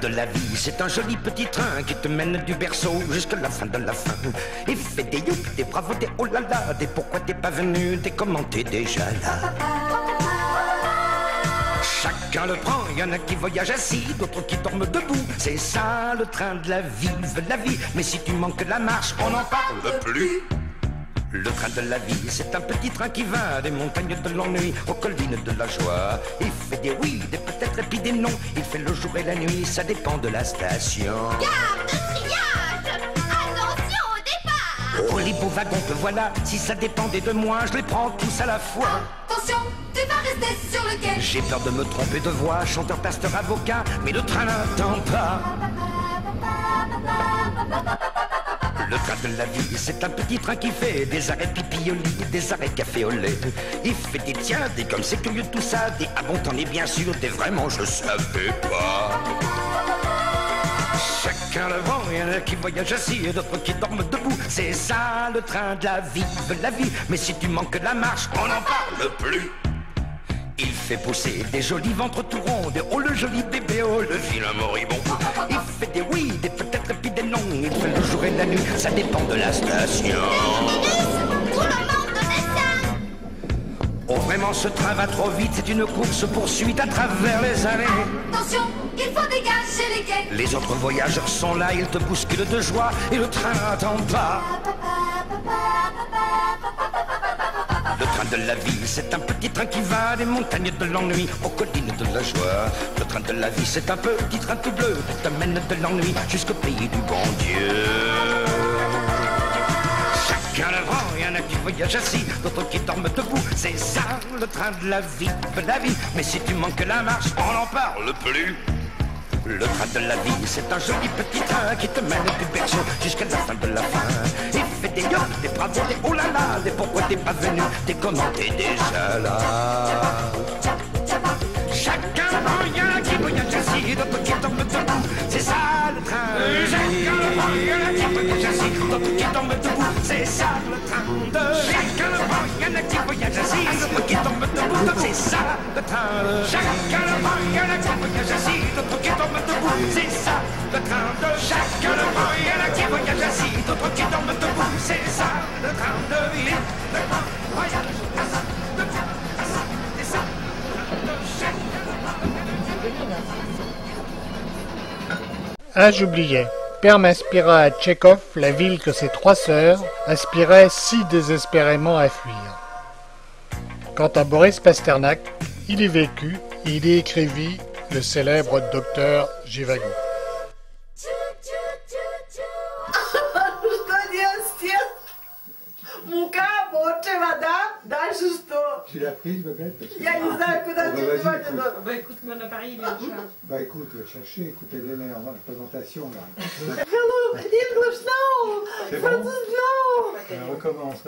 de la vie, c'est un joli petit train qui te mène du berceau jusqu'à la fin de la fin. Et fait des youp, des bravos, des oh là là, des pourquoi t'es pas venu, des comment t'es déjà là. Chacun le prend, y en a qui voyagent assis, d'autres qui dorment debout. C'est ça le train de la vie, la vie. Mais si tu manques la marche, on n'en parle plus. Le train de la vie, c'est un petit train qui va des montagnes de l'ennui aux collines de la joie. Il fait des oui, des peut-être et puis des non. Il fait le jour et la nuit, ça dépend de la station. Gare de triage, attention au départ. Oh les beaux wagons que voilà, si ça dépendait de moi, je les prends tous à la fois. Attention, tu vas rester sur le quai. J'ai peur de me tromper de voix, chanteur, pasteur, avocat, mais le train n'attend pas. Le train de la vie, c'est un petit train qui fait des arrêts pipi au lit, des arrêts café au lait. Il fait des tiens, des comme c'est curieux tout ça, des ah bon t'en es bien sûr, des vraiment je savais pas. Chacun le vent, il y en a qui voyagent assis et d'autres qui dorment debout. C'est ça le train de la vie, mais si tu manques la marche, on n'en parle plus. Il fait pousser des jolis ventres tout ronds, des oh le joli bébé, oh le vilain moribond. Il fait des oui, des peut-être et puis des non. Il fait le jour et la nuit, ça dépend de la station. Oh vraiment ce train va trop vite, c'est une course-poursuite à travers les années. Attention, il faut dégager les quais. Les autres voyageurs sont là, ils te bousculent de joie et le train n'attend pas. Le train de la vie, c'est un petit train qui va des montagnes de l'ennui aux collines de la joie. Le train de la vie, c'est un petit train tout bleu qui t'amène de l'ennui jusqu'au pays du bon Dieu. Chacun le vent, il y en a qui voyagent assis, d'autres qui dorment debout. C'est ça le train de la vie, mais si tu manques la marche, on n'en parle plus. Le train de la vie, c'est un joli petit train qui te mène du berceau jusqu'à la fin de la fin. Il fait des yop, des bravos, des oh là là, des pourquoi t'es pas venu, des comment t'es déjà là. Chacun le vent, y en a qui voyagent assis, d'autres qui dorment debout. C'est ça le train. Chacun le vent, y en a qui voyagent assis, d'autres qui dorment debout. C'est ça le train de. Chacun le vent, y en a qui voyagent assis, d'autres qui dorment debout. C'est ça le train de. Chacun le vent, y en a qui voyagent assis, d'autres qui dorment debout. C'est ça le train de. Chacun le vent, y en a qui voyagent assis, d'autres qui dorment debout. C'est ça le train de vie. Le train voyage à ça, de à ça, c'est ça le train de chacun. Ah, j'oubliais. Père m'inspira à Tchekhov la ville que ses trois sœurs aspiraient si désespérément à fuir. Quant à Boris Pasternak, il y vécut et il y écrivit le célèbre docteur Zhivago. Tu l'as prise, Babette? Я не знаю, куда Bah, ты vas-y, девать. écoute. Bah écoute, mon appareil, il est en charge. Bah écoute, va te chercher, écoute, elle est là, en présentation là. Hello, English, no! C'est bon? Francis, no! Recommence.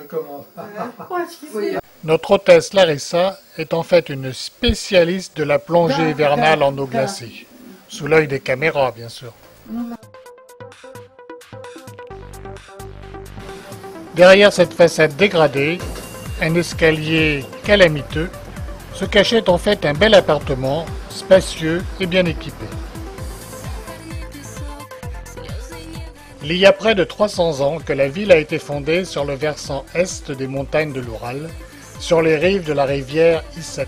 Notre hôtesse Larissa est en fait une spécialiste de la plongée hivernale en eau glacée. Sous l'œil des caméras, bien sûr. Derrière cette façade dégradée, un escalier calamiteux, se cachait en fait un bel appartement, spacieux et bien équipé. Il y a près de 300 ans que la ville a été fondée sur le versant est des montagnes de l'Oural, sur les rives de la rivière Isset.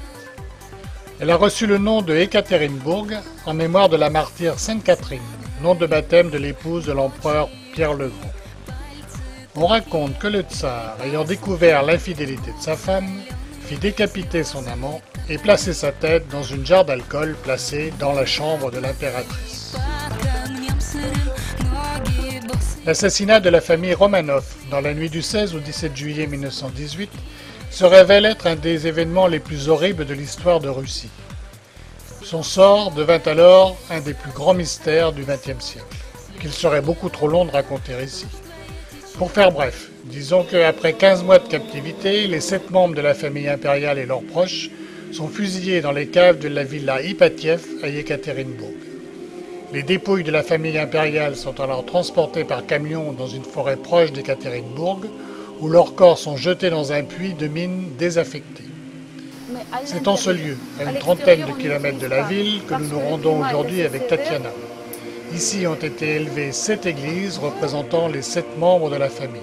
Elle a reçu le nom de Ekaterinbourg en mémoire de la martyre Sainte Catherine, nom de baptême de l'épouse de l'empereur Pierre le Grand. On raconte que le tsar, ayant découvert l'infidélité de sa femme, fit décapiter son amant et placer sa tête dans une jarre d'alcool placée dans la chambre de l'impératrice. L'assassinat de la famille Romanov dans la nuit du 16 au 17 juillet 1918 se révèle être un des événements les plus horribles de l'histoire de Russie. Son sort devint alors un des plus grands mystères du XXe siècle, qu'il serait beaucoup trop long de raconter ici. Pour faire bref, disons qu'après 15 mois de captivité, les 7 membres de la famille impériale et leurs proches sont fusillés dans les caves de la villa Ipatiev à Ekaterinbourg. Les dépouilles de la famille impériale sont alors transportées par camion dans une forêt proche d'Ekaterinbourg, où leurs corps sont jetés dans un puits de mine désaffecté. C'est en ce lieu, à une trentaine de kilomètres de la ville, que nous nous rendons aujourd'hui avec Tatiana. Ici ont été élevées 7 églises représentant les 7 membres de la famille.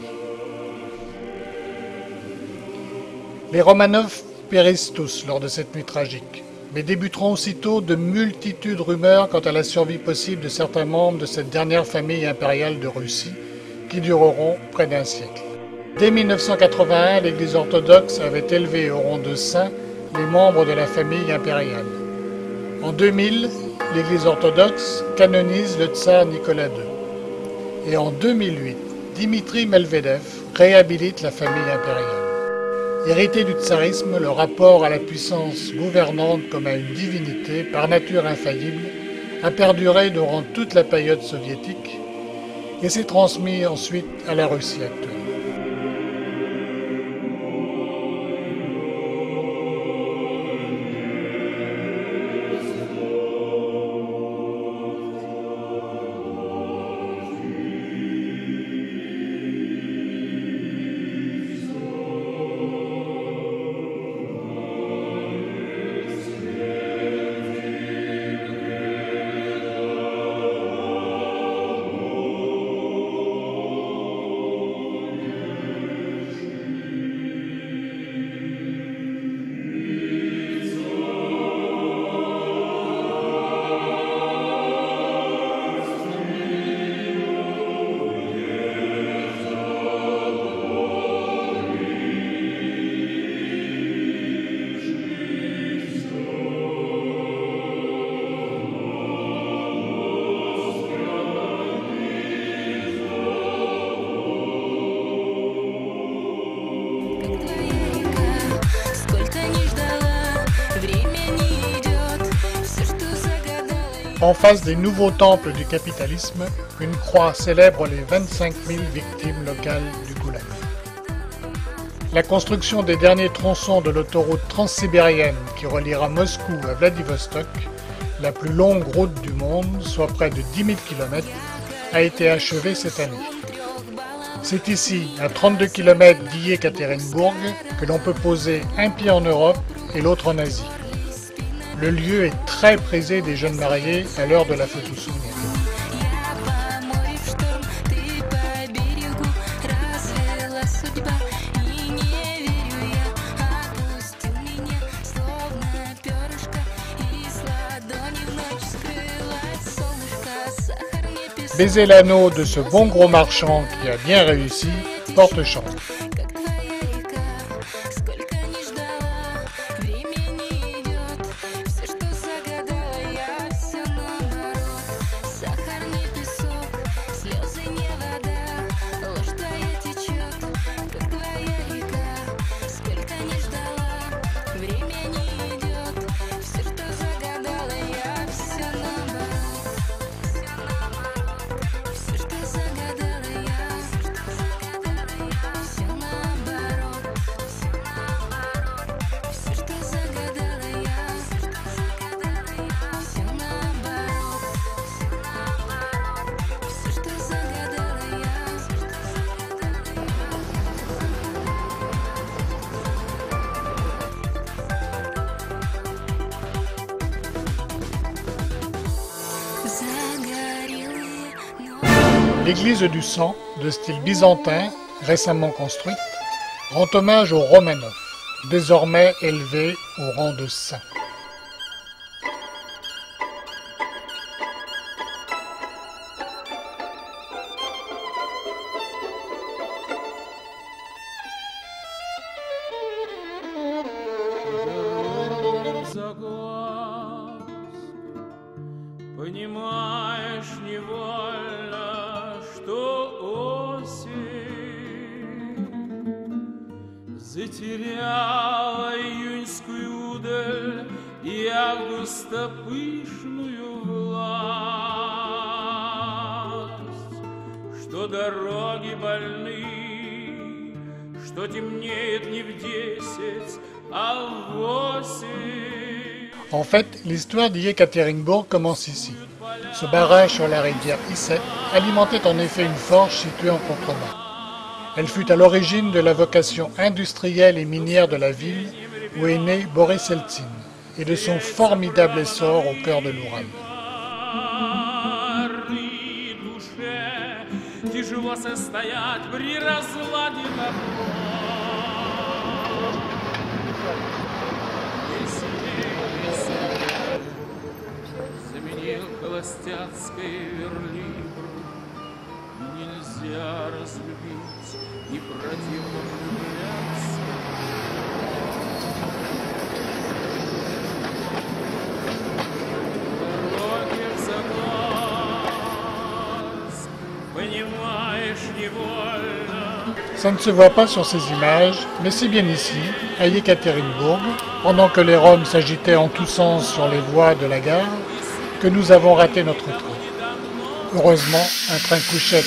Les Romanov périssent tous lors de cette nuit tragique, mais débuteront aussitôt de multitudes rumeurs quant à la survie possible de certains membres de cette dernière famille impériale de Russie, qui dureront près d'un siècle. Dès 1981, l'Église orthodoxe avait élevé au rang de saints les membres de la famille impériale. En 2000, l'Église orthodoxe canonise le tsar Nicolas II. Et en 2008, Dimitri Medvedev réhabilite la famille impériale. Hérité du tsarisme, le rapport à la puissance gouvernante comme à une divinité par nature infaillible a perduré durant toute la période soviétique et s'est transmis ensuite à la Russie actuelle. En face des nouveaux temples du capitalisme, une croix célèbre les 25 000 victimes locales du Goulag. La construction des derniers tronçons de l'autoroute transsibérienne qui reliera Moscou à Vladivostok, la plus longue route du monde, soit près de 10 000 km, a été achevée cette année. C'est ici, à 32 km d'Yekaterinbourg, que l'on peut poser un pied en Europe et l'autre en Asie. Le lieu est très prisé des jeunes mariés à l'heure de la photo souvenir. Baiser l'anneau de ce bon gros marchand qui a bien réussi porte chance. L'église du sang, de style byzantin, récemment construite, rend hommage aux Romanov, désormais élevés au rang de saints. Понимаешь невольно, что осень затеряла июньскую удаль и августопышную власть, что дороги больны, что темнеет не в 10, а в 8. En fait, l'histoire d'Yekaterinbourg commence ici. Ce barrage sur la rivière Isset alimentait en effet une forge située en contrebas. Elle fut à l'origine de la vocation industrielle et minière de la ville où est né Boris Eltsine et de son formidable essor au cœur de l'Oural. чего состоять при разладе добра. Заменил холостяцкое верлибр. Нельзя разлюбить и противно влюбляться. Дороги в заказ, понимаешь невольно. Ça ne se voit pas sur ces images, mais c'est bien ici, à Yekaterinbourg, pendant que les Roms s'agitaient en tous sens sur les voies de la gare, que nous avons raté notre train. Heureusement, un train couchette